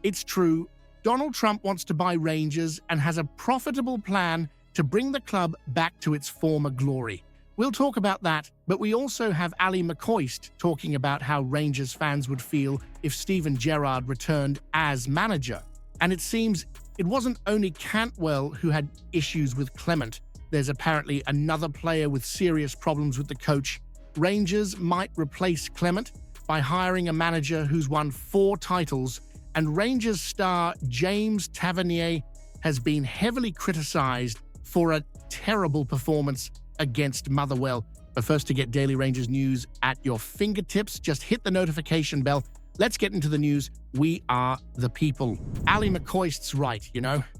It's true, Donald Trump wants to buy Rangers and has a profitable plan to bring the club back to its former glory. We'll talk about that, but we also have Ali McCoist talking about how Rangers fans would feel if Steven Gerrard returned as manager. And it seems it wasn't only Cantwell who had issues with Clement. There's apparently another player with serious problems with the coach. Rangers might replace Clement by hiring a manager who's won 4 titles, and Rangers star James Tavernier has been heavily criticized for a terrible performance against Motherwell. But first, to get Daily Rangers news at your fingertips, just hit the notification bell. Let's get into the news. We are the people. Ali McCoist's right,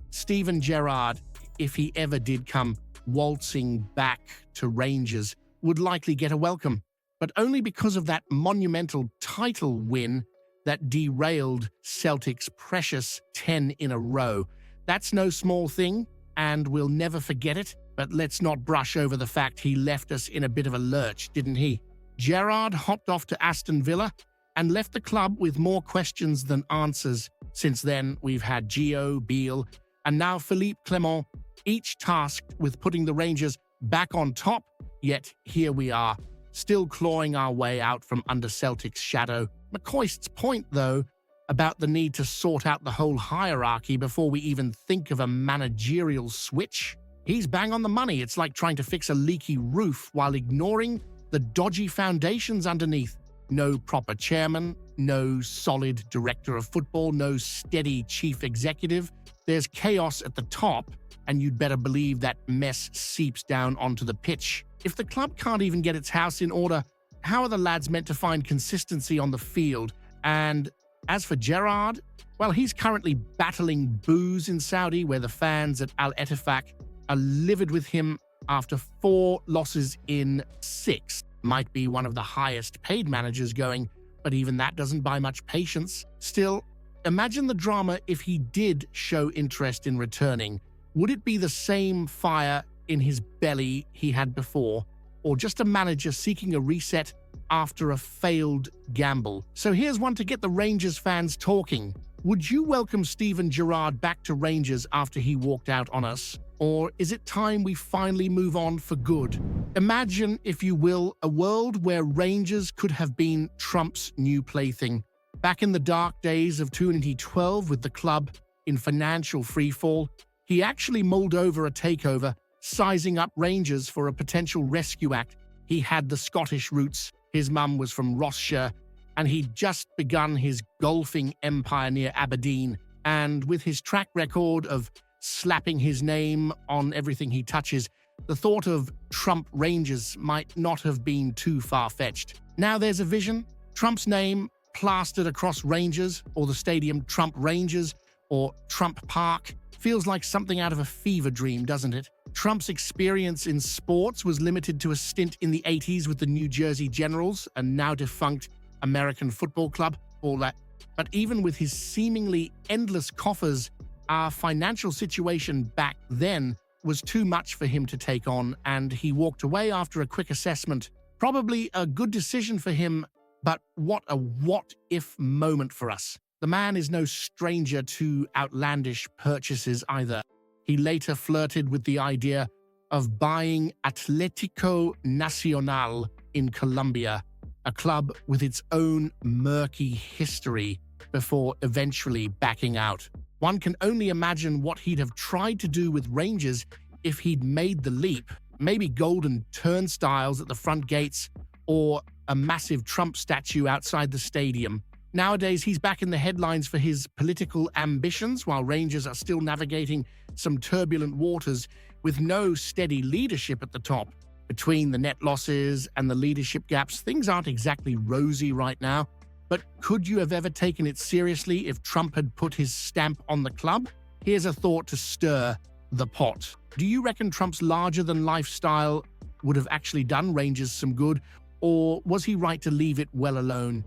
Steven Gerrard, if he ever did come waltzing back to Rangers, would likely get a welcome, but only because of that monumental title win that derailed Celtic's precious 10 in a row. That's no small thing, and we'll never forget it, but let's not brush over the fact he left us in a bit of a lurch, didn't he? Gerard hopped off to Aston Villa and left the club with more questions than answers. Since then, we've had Gio, Beale, and now Philippe Clement, each tasked with putting the Rangers back on top, yet here we are, still clawing our way out from under Celtic's shadow. McCoist's point, though, about the need to sort out the whole hierarchy before we even think of a managerial switch, he's bang on the money. It's like trying to fix a leaky roof while ignoring the dodgy foundations underneath. No proper chairman, no solid director of football, no steady chief executive. There's chaos at the top, and you'd better believe that mess seeps down onto the pitch. If the club can't even get its house in order, how are the lads meant to find consistency on the field? And as for Gerard, well, he's currently battling boos in Saudi, where the fans at Al Ettifaq are livid with him after 4 losses in 6. Might be one of the highest paid managers going, but even that doesn't buy much patience. Still, imagine the drama if he did show interest in returning. Would it be the same fire in his belly he had before, or just a manager seeking a reset after a failed gamble? So here's one to get the Rangers fans talking. Would you welcome Steven Gerrard back to Rangers after he walked out on us? Or is it time we finally move on for good? Imagine, if you will, a world where Rangers could have been Trump's new plaything. Back in the dark days of 2012 with the club in financial freefall, he actually mulled over a takeover, sizing up Rangers for a potential rescue act. He had the Scottish roots, his mum was from Rossshire, and he'd just begun his golfing empire near Aberdeen. And with his track record of slapping his name on everything he touches, the thought of Trump Rangers might not have been too far-fetched. Now there's a vision, Trump's name plastered across Rangers, or the stadium Trump Rangers, or Trump Park. Feels like something out of a fever dream, doesn't it? Trump's experience in sports was limited to a stint in the 80s with the New Jersey Generals, a now-defunct American football club, all that. But even with his seemingly endless coffers, our financial situation back then was too much for him to take on, and he walked away after a quick assessment. Probably a good decision for him, but what a what-if moment for us. The man is no stranger to outlandish purchases either. He later flirted with the idea of buying Atlético Nacional in Colombia, a club with its own murky history, before eventually backing out. One can only imagine what he'd have tried to do with Rangers if he'd made the leap. Maybe golden turnstiles at the front gates, or a massive Trump statue outside the stadium. Nowadays, he's back in the headlines for his political ambitions, while Rangers are still navigating some turbulent waters with no steady leadership at the top. Between the net losses and the leadership gaps, things aren't exactly rosy right now. But could you have ever taken it seriously if Trump had put his stamp on the club? Here's a thought to stir the pot. Do you reckon Trump's larger-than-life style would have actually done Rangers some good, or was he right to leave it well alone?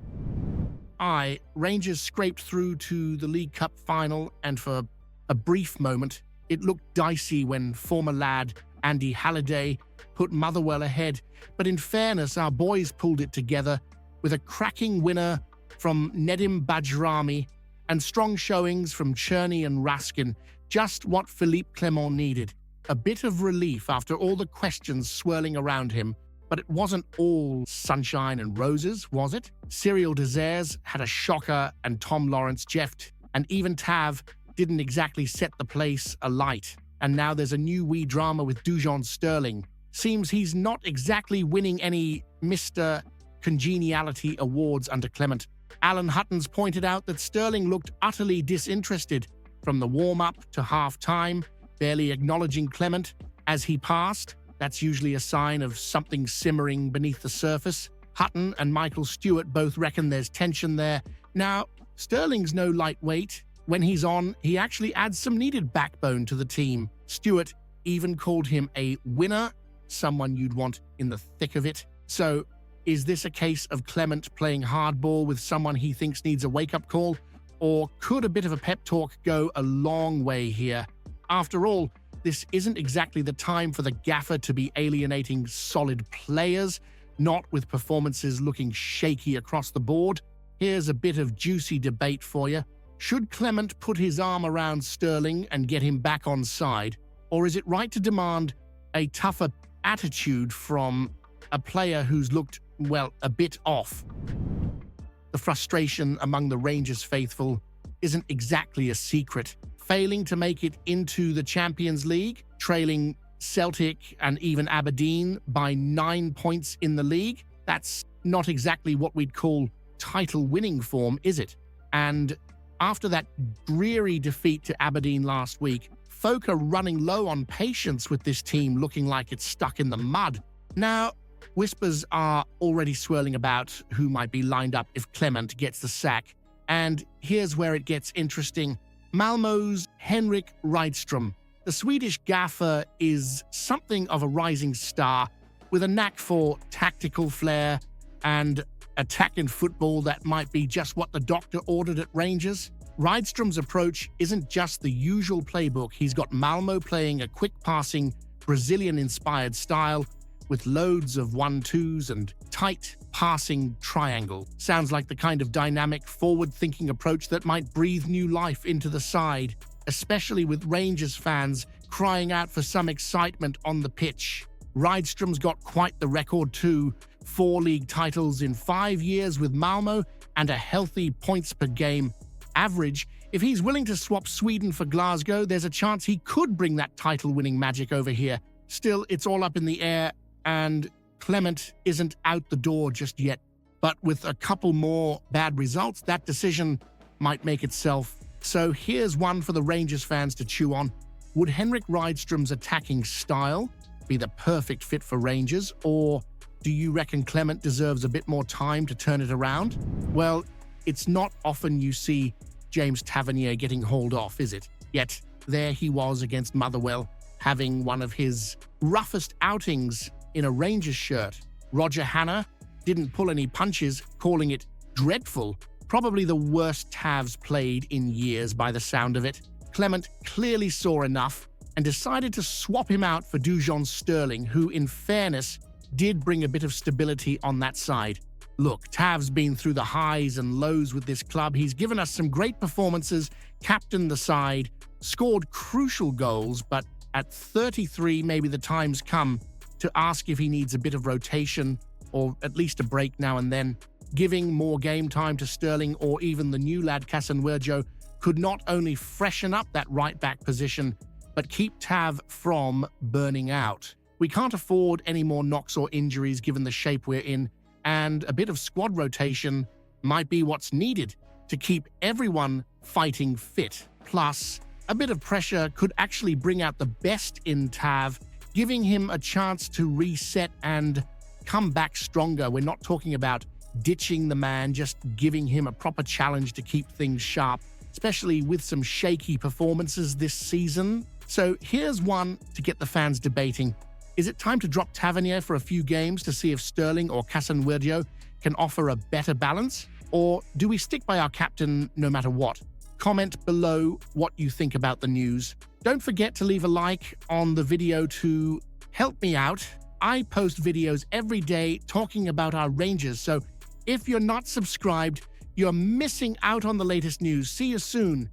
Rangers scraped through to the League Cup final, and for a brief moment, it looked dicey when former lad Andy Halliday put Motherwell ahead. But in fairness, our boys pulled it together with a cracking winner from Nedim Bajrami and strong showings from Cherney and Raskin, just what Philippe Clement needed. A bit of relief after all the questions swirling around him, but it wasn't all sunshine and roses, was it? Cyril Desires had a shocker, and Tom Lawrence jeffed, and even Tav didn't exactly set the place alight. And now there's a new wee drama with Dujon Sterling. Seems he's not exactly winning any Mr. Congeniality awards under Clement. Alan Huttons pointed out that Sterling looked utterly disinterested from the warm-up to half-time, barely acknowledging Clement as he passed. That's usually a sign of something simmering beneath the surface. Hutton and Michael Stewart both reckon there's tension there. Now, Sterling's no lightweight. When he's on, he actually adds some needed backbone to the team. Stewart even called him a winner, someone you'd want in the thick of it. So, is this a case of Clement playing hardball with someone he thinks needs a wake-up call? Or could a bit of a pep talk go a long way here? After all, this isn't exactly the time for the gaffer to be alienating solid players, not with performances looking shaky across the board. Here's a bit of juicy debate for you. Should Clement put his arm around Sterling and get him back on side? Or is it right to demand a tougher attitude from a player who's looked, well, a bit off? The frustration among the Rangers faithful isn't exactly a secret. Failing to make it into the Champions League, trailing Celtic and even Aberdeen by 9 points in the league, that's not exactly what we'd call title-winning form, is it? And after that dreary defeat to Aberdeen last week, folk are running low on patience with this team looking like it's stuck in the mud. Now, whispers are already swirling about who might be lined up if Clement gets the sack. And here's where it gets interesting. Malmö's Henrik Rydström. The Swedish gaffer is something of a rising star with a knack for tactical flair and attack in football that might be just what the doctor ordered at Rangers. Rydström's approach isn't just the usual playbook. He's got Malmö playing a quick-passing, Brazilian-inspired style with loads of 1-2s and tight passing triangle. Sounds like the kind of dynamic, forward-thinking approach that might breathe new life into the side, especially with Rangers fans crying out for some excitement on the pitch. Rydström's got quite the record too. 4 league titles in 5 years with Malmö and a healthy points per game average. If he's willing to swap Sweden for Glasgow, there's a chance he could bring that title-winning magic over here. Still, it's all up in the air, and Clement isn't out the door just yet. But with a couple more bad results, that decision might make itself. So here's one for the Rangers fans to chew on. Would Henrik Rydström's attacking style be the perfect fit for Rangers, or do you reckon Clement deserves a bit more time to turn it around? Well, it's not often you see James Tavernier getting hauled off, is it? Yet there he was against Motherwell, having one of his roughest outings in a Rangers shirt. Roger Hanna didn't pull any punches, calling it dreadful. Probably the worst Tavs played in years by the sound of it. Clement clearly saw enough and decided to swap him out for Dujon Sterling, who, in fairness, did bring a bit of stability on that side. Look, Tav's been through the highs and lows with this club. He's given us some great performances, captained the side, scored crucial goals, but at 33, maybe the time's come to ask if he needs a bit of rotation or at least a break now and then. Giving more game time to Sterling or even the new lad Casanwerjo could not only freshen up that right-back position, but keep Tav from burning out. We can't afford any more knocks or injuries given the shape we're in, and a bit of squad rotation might be what's needed to keep everyone fighting fit. Plus, a bit of pressure could actually bring out the best in Tav, giving him a chance to reset and come back stronger. We're not talking about ditching the man, just giving him a proper challenge to keep things sharp, especially with some shaky performances this season. So here's one to get the fans debating. Is it time to drop Tavernier for a few games to see if Sterling or Casanwerjo can offer a better balance? Or do we stick by our captain no matter what? Comment below what you think about the news. Don't forget to leave a like on the video to help me out. I post videos every day talking about our Rangers, so if you're not subscribed, You're missing out on the latest news. See you soon.